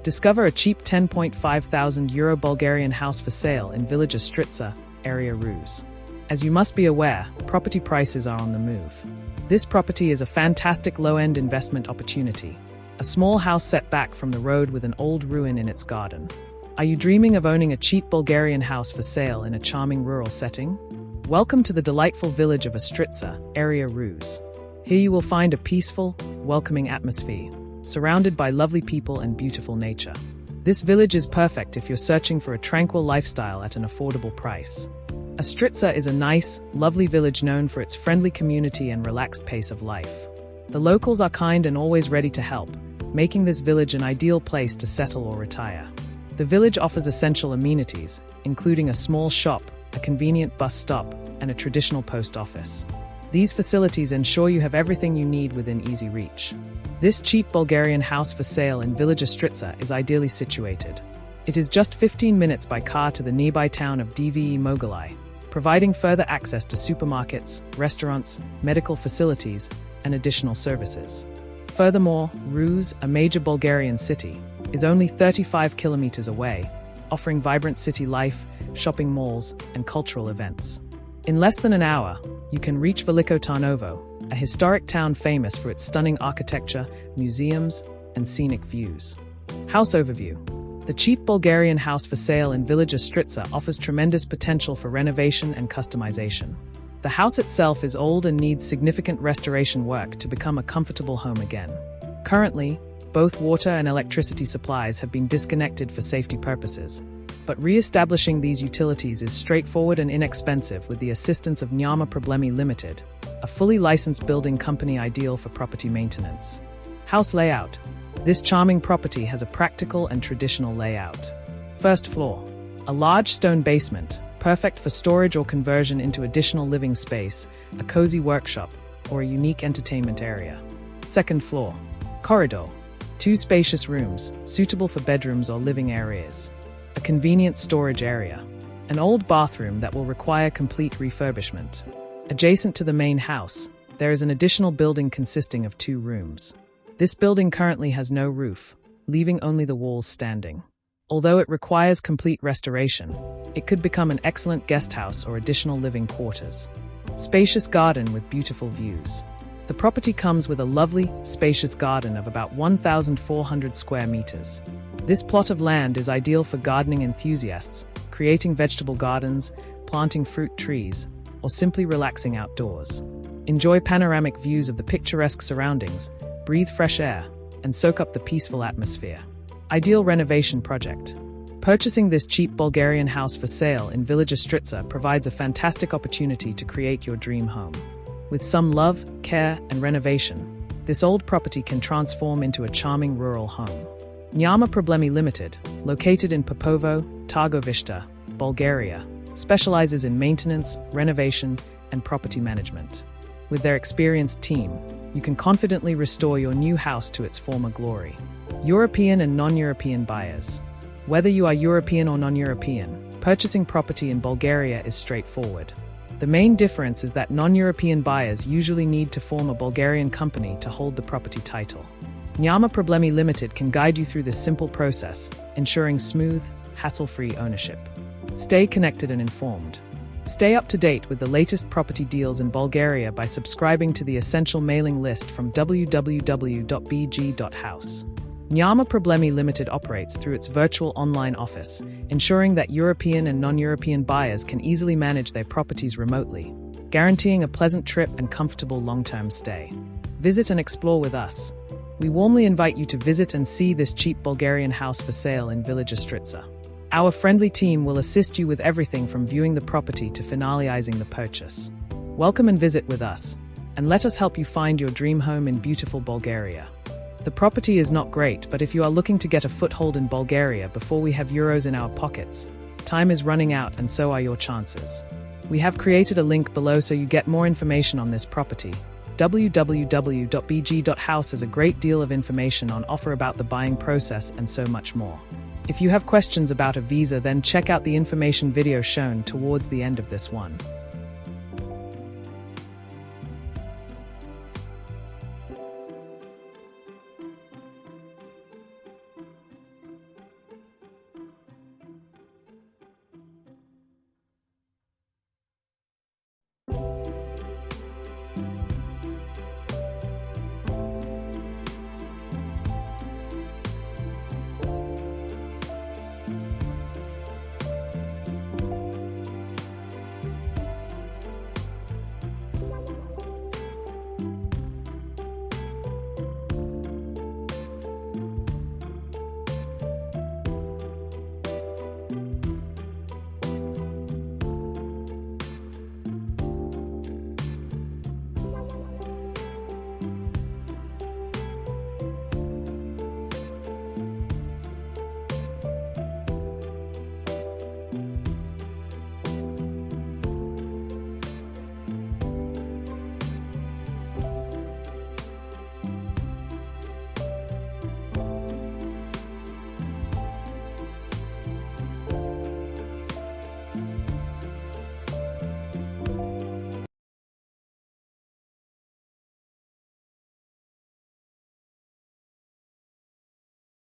Discover a cheap €10,500 Bulgarian house for sale in village Ostritsa, area Ruse. As you must be aware, property prices are on the move. This property is a fantastic low-end investment opportunity. A small house set back from the road with an old ruin in its garden. Are you dreaming of owning a cheap Bulgarian house for sale in a charming rural setting? Welcome to the delightful village of Ostritsa, area Ruse. Here you will find a peaceful, welcoming atmosphere, surrounded by lovely people and beautiful nature. This village is perfect if you're searching for a tranquil lifestyle at an affordable price. Ostritsa is a nice, lovely village known for its friendly community and relaxed pace of life. The locals are kind and always ready to help, making this village an ideal place to settle or retire. The village offers essential amenities, including a small shop, a convenient bus stop, and a traditional post office. These facilities ensure you have everything you need within easy reach. This cheap Bulgarian house for sale in village Ostritsa is ideally situated. It is just 15 minutes by car to the nearby town of Dve Mogali, providing further access to supermarkets, restaurants, medical facilities, and additional services. Furthermore, Ruse, a major Bulgarian city, is only 35 kilometers away, offering vibrant city life, shopping malls, and cultural events. In less than an hour, you can reach Veliko Tarnovo, a historic town famous for its stunning architecture, museums, and scenic views. House overview. The cheap Bulgarian house for sale in village Ostritsa offers tremendous potential for renovation and customization. The house itself is old and needs significant restoration work to become a comfortable home again. Currently, both water and electricity supplies have been disconnected for safety purposes, but re-establishing these utilities is straightforward and inexpensive with the assistance of Nyama Problemi Limited, a fully licensed building company ideal for property maintenance. House layout. This charming property has a practical and traditional layout. First floor. A large stone basement, perfect for storage or conversion into additional living space, a cozy workshop, or a unique entertainment area. Second floor. Corridor. 2 spacious rooms, suitable for bedrooms or living areas. A convenient storage area. An old bathroom that will require complete refurbishment. Adjacent to the main house, there is an additional building consisting of 2 rooms. This building currently has no roof, leaving only the walls standing. Although it requires complete restoration, it could become an excellent guest house or additional living quarters. Spacious garden with beautiful views. The property comes with a lovely, spacious garden of about 1,400 square meters. This plot of land is ideal for gardening enthusiasts, creating vegetable gardens, planting fruit trees, or simply relaxing outdoors. Enjoy panoramic views of the picturesque surroundings, breathe fresh air, and soak up the peaceful atmosphere. Ideal renovation project. Purchasing this cheap Bulgarian house for sale in village Ostritsa provides a fantastic opportunity to create your dream home. With some love, care, and renovation, this old property can transform into a charming rural home. Nyama Problemi Limited, located in Popovo, Targovishta, Bulgaria, specializes in maintenance, renovation, and property management. With their experienced team, you can confidently restore your new house to its former glory. European and non-European buyers. Whether you are European or non-European, purchasing property in Bulgaria is straightforward. The main difference is that non-European buyers usually need to form a Bulgarian company to hold the property title. Nyama Problemi Limited can guide you through this simple process, ensuring smooth, hassle-free ownership. Stay connected and informed. Stay up to date with the latest property deals in Bulgaria by subscribing to the essential mailing list from www.bg.house. Nyama Problemi Limited operates through its virtual online office, ensuring that European and non-European buyers can easily manage their properties remotely, guaranteeing a pleasant trip and comfortable long-term stay. Visit and explore with us. We warmly invite you to visit and see this cheap Bulgarian house for sale in village Ostritsa. Our friendly team will assist you with everything from viewing the property to finalizing the purchase. Welcome and visit with us, and let us help you find your dream home in beautiful Bulgaria. The property is not great, but if you are looking to get a foothold in Bulgaria before we have euros in our pockets, time is running out and so are your chances. We have created a link below so you get more information on this property. www.bg.house has a great deal of information on offer about the buying process and so much more. If you have questions about a visa, then check out the information video shown towards the end of this one.